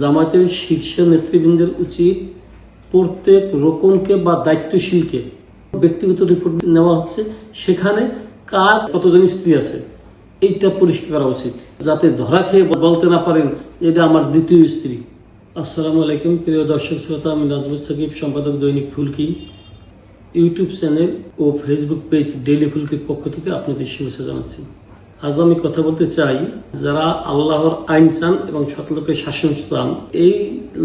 জামায়াতের শীর্ষ নেতৃবৃন্দের উচিত প্রত্যেক রোকনকে বা দায়িত্বশীলকে ব্যক্তিগত রিপোর্ট নেওয়া হচ্ছে, সেখানে কার কতজন স্ত্রী আছে এইটা পরিষ্কার করা উচিত, যাতে ধরা খেয়ে বলতে না পারেন এটা আমার দ্বিতীয় স্ত্রী। আসসালামু আলাইকুম প্রিয় দর্শক শ্রোতা, আমি নাজমুল সাকিব, সম্পাদক দৈনিক ফুলকি। ইউটিউব চ্যানেল ও ফেসবুক পেজ ডেইলি ফুলকির পক্ষ থেকে আপনাদের শুভেচ্ছা জানাচ্ছি। আজ আমি কথা বলতে চাই, যারা আল্লাহর আইন চান এবং সৎলোকের শাসন চান, এই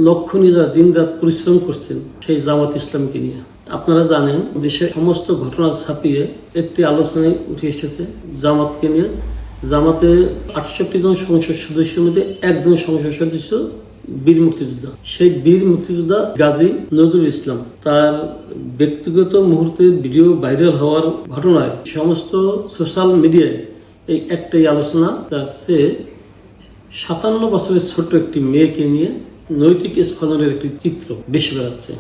লক্ষ্য নিয়ে যারা দিন রাত পরিশ্রম করছেন সেই জামাত ইসলামকে নিয়ে। আপনারা জানেন, দেশের সমস্ত ঘটনা ছাপিয়ে একটি আলোচনায় উঠে এসেছে জামাতকে নিয়ে। জামাতে 68 জন সংসদ সদস্যের মধ্যে একজন সংসদ সদস্য বীর মুক্তিযোদ্ধা। সেই বীর মুক্তিযোদ্ধা গাজী নজরুল ইসলাম, তার ব্যক্তিগত মুহূর্তে ভিডিও ভাইরাল হওয়ার ঘটনায় সমস্ত সোশ্যাল মিডিয়ায় এই একটাই আলোচনা, তার সে 57 বছরের ছোট্ট একটি মেয়েকে নিয়ে নৈতিক স্খলনের একটি চিত্র বেশি বেড়াচ্ছে।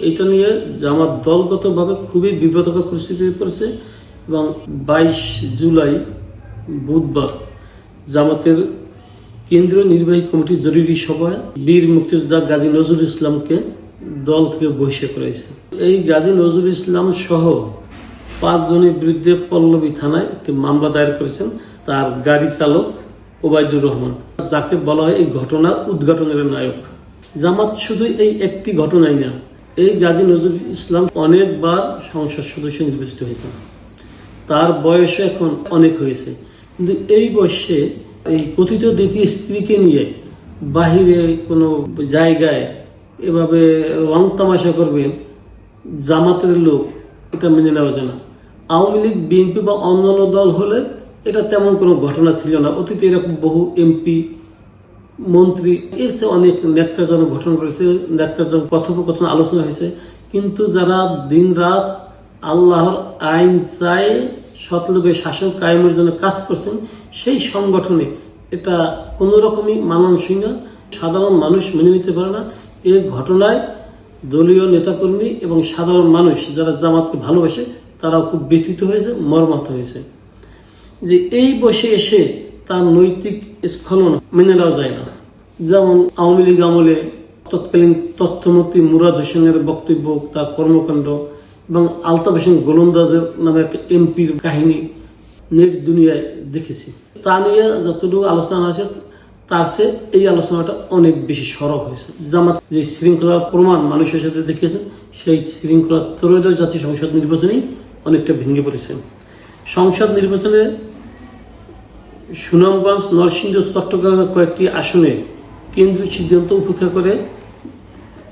এটা নিয়ে জামাত দলগতভাবে খুবই বিব্রতকর পরিস্থিতিতে পড়েছে এবং 22 জুলাই বুধবার জামাতের কেন্দ্রীয় নির্বাহী কমিটির জরুরি সভায় বীর মুক্তিযোদ্ধা গাজী নজরুল ইসলামকে দল থেকে বহিষ্কার করেছে। এই গাজী নজরুল ইসলাম সহ 5 জনের বিরুদ্ধে পল্লবী থানায় একটি মামলা দায়ের করেছেন তার গাড়ি চালক ওবায়দুর রহমান, যাকে বলা হয় এই ঘটনার উদ্ঘাটনের নায়ক। জামাত শুধু এই একটি ঘটনাই না, এই গাজী নজরুল ইসলাম অনেকবার সংসদ সদস্য নির্বাচিত হয়েছেন, তার বয়স এখন অনেক হয়েছে, কিন্তু এই বয়সে এই কথিত দ্বিতীয় স্ত্রীকে নিয়ে বাহিরে কোনো জায়গায় এভাবে রং তামাশা করবেন জামাতের লোক, এটা মেনে নেওয়া যায় না। আওয়ামী লীগ, বিএনপি বা অন্যান্য দল হলে এটা তেমন কোনো ঘটনা ছিল না। অতীতে এরকম বহু এমপি, মন্ত্রী এর চেয়ে অনেক ন্যাক্কারজনক ঘটনা করেছে, ন্যাক্কারজনক কথোপকথন আলোচনা হয়েছে। কিন্তু যারা দিন রাত আল্লাহর আইন চায়, সৎলোকের শাসন কায়েমের জন্য কাজ করছেন, সেই সংগঠনে এটা কোন রকমই মানানসই না, সাধারণ মানুষ মেনে নিতে পারে না। এই ঘটনায় দলীয় নেতাকর্মী এবং সাধারণ মানুষ যারা জামাতকে ভালোবাসে তারাও খুব ব্যথিত হয়েছে, মর্মাহত হয়েছে। যে এই বয়সে এসে তার নৈতিক স্খলন মেনে নেওয়া যায় না। যেমন আওয়ামী লীগ আমলে তৎকালীন তথ্যমন্ত্রী মুরাদ হোসেনের বক্তব্য, তার কর্মকাণ্ড এবং আলতাফ হোসেন গোলন্দাজের নামে একটা এমপির কাহিনী নেট দুনিয়ায় দেখেছি। তা নিয়ে যতটুকু আলোচনা আছে তার চেয়ে এই আলোচনাটা অনেক বেশি সরব হয়েছে। জামাত যে শৃঙ্খলার প্রমাণ মানুষের সাথে দেখিয়েছেন, সেই শৃঙ্খলা ত্রয়োদশ জাতীয় সংসদ নির্বাচনেই অনেকটা ভেঙে পড়েছে। সংসদ নির্বাচনে সুনামগঞ্জ, নরসিংদী, চট্টগ্রামের কয়েকটি আসনে কেন্দ্রীয় সিদ্ধান্ত উপেক্ষা করে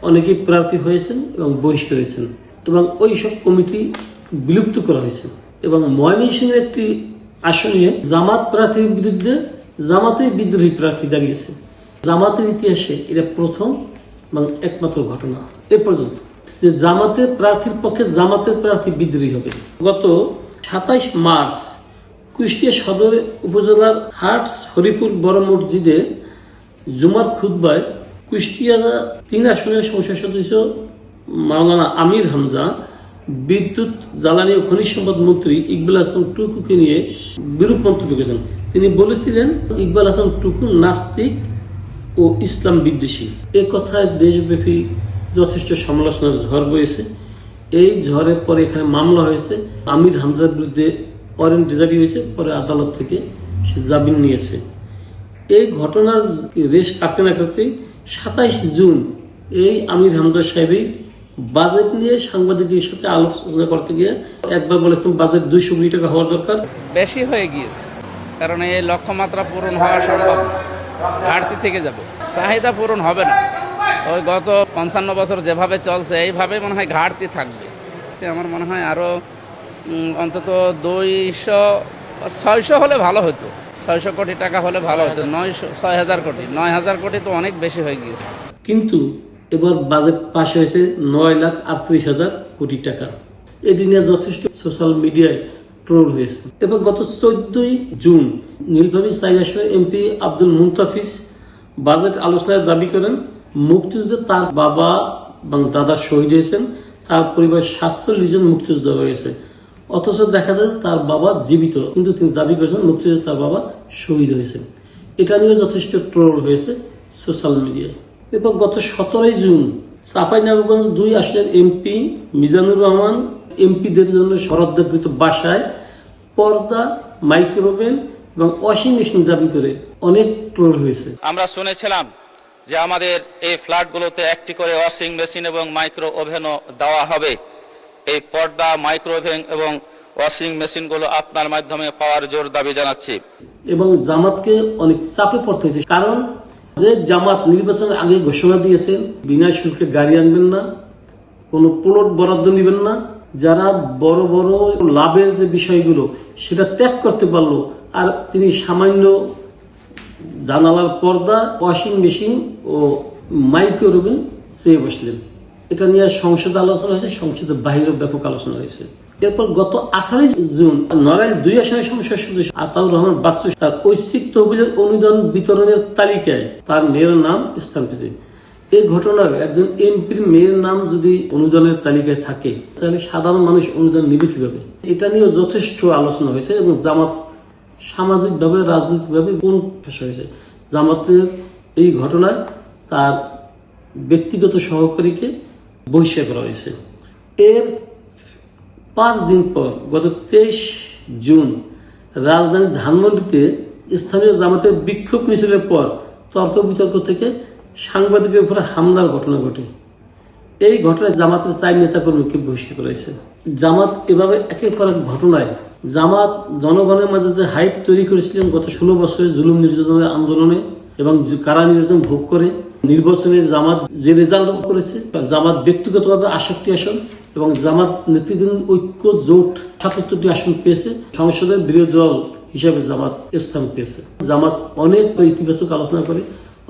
অনেকেই প্রার্থী হয়েছেন এবং বহিষ্কার হয়েছেন এবং ওই সব কমিটি বিলুপ্ত করা হয়েছে। এবং ময়মনসিংহের একটি আসনে জামাত প্রার্থীর বিরুদ্ধে জামাতের বিদ্রোহী প্রার্থী দাঁড়িয়েছে। জামাতের ইতিহাসে এটা প্রথম এবং একমাত্র ঘটনা এ পর্যন্ত যে জামাতের প্রার্থীর পক্ষে জামাতের প্রার্থী বিদ্রোহী হবে। গত 27 মার্চ কুষ্টিয়া সদর উপজেলার হাটস হরিপুর বড় মসজিদে জুমার খুতবায় কুষ্টিয়া 3 আসনের সংসদ সদস্য মাওলানা আমির হামজা বিদ্যুৎ, জ্বালানি ও খনিজ সম্পদ মন্ত্রী ইকবাল হাসান টুকুকে নিয়ে বিরূপ মন্তব্য করেছেন। তিনি বলেছিলেন ইকবাল হাসান টুকু নাস্তিক ও ইসলাম বিদ্বেষী। এ কথায় দেশব্যাপী যথেষ্ট সমালোচনার ঝড় বয়েছে। এই ঝড়ের পরে এখানে মামলা হয়েছে, আমির হামজার বিরুদ্ধে ওয়ারেন্ট জারি হয়েছে, পরে আদালত থেকে সে জামিন নিয়েছে। এই ঘটনার রেশ কাটতে না কাটতে 27 জুন এই আমির হামজা সাহেবই বাজেট নিয়ে সাংবাদিকদের সাথে আলোচনা করতে গিয়ে একবার বলেছেন বাজেট 200 কোটি টাকা হওয়ার দরকার। বেশি হয়ে গিয়েছে, কারণ এই লক্ষ্যমাত্রা পূরণ হওয়া সম্ভব, ঘাটতি থেকে যাবে, চাহিদা পূরণ হবে না। ওই গত 55 বছর যেভাবে চলছে এইভাবে মনে হয় ঘাটতি থাকবে। আমার মনে হয় আরো অন্তত 200-600 হলে ভালো হতো, 600 কোটি টাকা হলে ভালো হতো। 6,000 কোটি, 9,000 কোটি তো অনেক বেশি হয়ে গিয়েছে। কিন্তু এবার বাজেট পাশ হয়েছে 9,38,000 কোটি টাকা। এটি নিয়ে যথেষ্ট সোশ্যাল মিডিয়ায় ট্রোল হয়েছে। এবার গত 14 জুন নীলফামারী 4 আসনে এমপি আব্দুল মুনতাফিস বাজেট আলোচনায় দাবি করেন মুক্তিযুদ্ধে তার বাবা এবং দাদা শহীদ হয়েছেন, তার পরিবার 47 জন মুক্তিযোদ্ধা হয়েছে। অথচ দেখা যায় তার বাবা জীবিত, কিন্তু তিনি দাবি করেছেন মুক্তিযুদ্ধে তার বাবা শহীদ হয়েছে। এটা নিয়ে যথেষ্ট ট্রোল হয়েছে সোশ্যাল মিডিয়ায়। এরপর গত 17 জুন চাঁপাইনবাবগঞ্জ 2 আসনের এমপি মিজানুর রহমান এমপিদের জন্য বরাদ্দকৃত বাসায় পর্দা, মাইক্রোওভেন এবং ওয়াশিং মেশিন দাবি করে অনেক ট্রোল হয়েছে। আমরা শুনেছিলাম যে আমাদের এই ফ্ল্যাটগুলোতে একটি করে ওয়াশিং মেশিন এবং মাইক্রো ওভেনও দেওয়া হবে। এই পর্দা, মাইক্রো ওভেন এবং ওয়াশিং মেশিনগুলো আপনার মাধ্যমে পাওয়ার জোর দাবি জানাচ্ছি। এবং জামাতকে অনেক চাপে পড়তে হয়েছে, কারণ যে জামাত নির্বাচনের আগে ঘোষণা দিয়েছেন বিনা শুল্কে গাড়ি আনবেন না, কোনো প্লট বরাদ্দ নেবেন না, যারা বড় বড় লাভের যে বিষয়গুলো সেটা ত্যাগ করতে পারলো, আর তিনি সামান্য জানালার পর্দা, ওয়াশিং মেশিন ও মাইক্রোওভেন চেয়ে বসলেন। এটা নিয়ে সংসদে আলোচনা হয়েছে, সংসদের বাইরেও ব্যাপক আলোচনা হয়েছে। এরপর গত 18 জুন নড়াইল 2 আসনের সংসদ সদস্য আতাউর রহমান বাচ্চু তার ঐচ্ছিক তহবিলের অনুদান বিতরণের তালিকায় তার মেয়ের নাম স্থান পেয়েছে। এই ঘটনায় একজন এমপির মেয়ের নাম যদি অনুদানের তালিকায় থাকে তাহলে সাধারণ মানুষ অনুদান নেবে কিভাবে? এটা নিয়েও যথেষ্ট আলোচনা হয়েছে এবং জামাত সামাজিকভাবে, রাজনৈতিকভাবে কোন ফেসা হয়েছে। জামাতের এই ঘটনায় তার ব্যক্তিগত সহকারীকে বহিষ্কার করা হয়েছে। এর 5 দিন পর গত 23 জুন রাজধানী ধানমন্ডিতে স্থানীয় জামাতের বিক্ষোভ মিছিলের পর তর্ক বিতর্ক থেকে সাংবাদিকের উপরে হামলার ঘটনা ঘটে। এই ঘটনায় জামাতের 4 নেতাকর্মীকে বহিষ্কার করা হয়েছে। জামাত এভাবে একের পর এক ঘটনায় জামাত জনগণের মাঝে যে হাইপ তৈরি করেছিলেন গত 16 বছরের জুলুম নির্যাতনের আন্দোলনে এবং কারা নির্যাতন ভোগ করে নির্বাচনে জামাত যে রেজাল্ট করেছে, জামাত ব্যক্তিগতভাবে 68 আসন এবং জামাত নেতৃত্বাধীন ঐক্য জোট 77টি আসন পেয়েছে। সংসদের বিরোধী দল হিসাবে জামাত স্থান পেয়েছে। জামাত অনেক ইতিবাচক আলোচনা করে,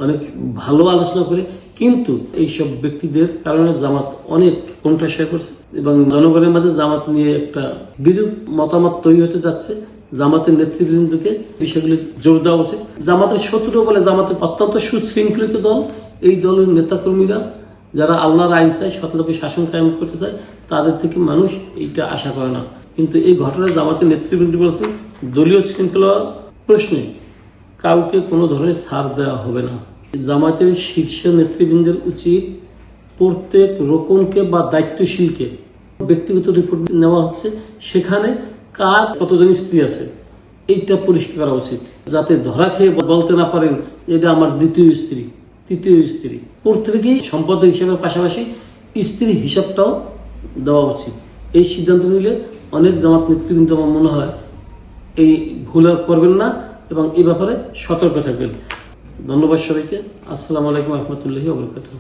অনেক ভালো আলোচনা করে, কিন্তু এইসব ব্যক্তিদের কারণে জামাত অনেক কোণঠাসা করছে এবং জনগণের মাঝে জামাত নিয়ে একটা বিরূপ মতামত তৈরি হতে যাচ্ছে। জামাতের নেতৃবৃন্দকে বিষয়গুলি জোর দেওয়া উচিত। জামাতের শত্রু বলে জামাতের অত্যন্ত সুশৃঙ্খলিত দল। এই দলের নেতাকর্মীরা যারা আল্লাহর আইন চায়, সততাকে শাসন কায়েম করতে চায়, তাদের থেকে মানুষ এইটা আশা করে না। কিন্তু এই ঘটনায় জামাতের নেতৃবৃন্দ বলেছেন দলীয় শৃঙ্খলা প্রশ্নে কাউকে কোনো ধরনের ছাড় দেওয়া হবে না। জামাতের শীর্ষ নেতৃবৃন্দের উচিত প্রত্যেক রোকনকে বা দায়িত্বশীলকে ব্যক্তিগত রিপোর্ট নেওয়া হচ্ছে, সেখানে কার কতজন স্ত্রী আছে এইটা পরিষ্কার করা উচিত, যাতে ধরা খেয়ে বলতে না পারেন এটা আমার দ্বিতীয় স্ত্রী, তৃতীয় স্ত্রী। প্রত্যেকেই সম্পদ হিসেবে পাশাপাশি স্ত্রীর হিসাবটাও দেওয়া উচিত। এই সিদ্ধান্ত নিলে অনেক জামাত নেতৃবৃন্দ আমার মনে হয় এই ভুল আর করবেন না এবং এই ব্যাপারে সতর্ক থাকবেন। ধন্যবাদ সবাইকে। আসসালামু আলাইকুম রহমতুল্লাহি ওয়া বারাকাতুহু।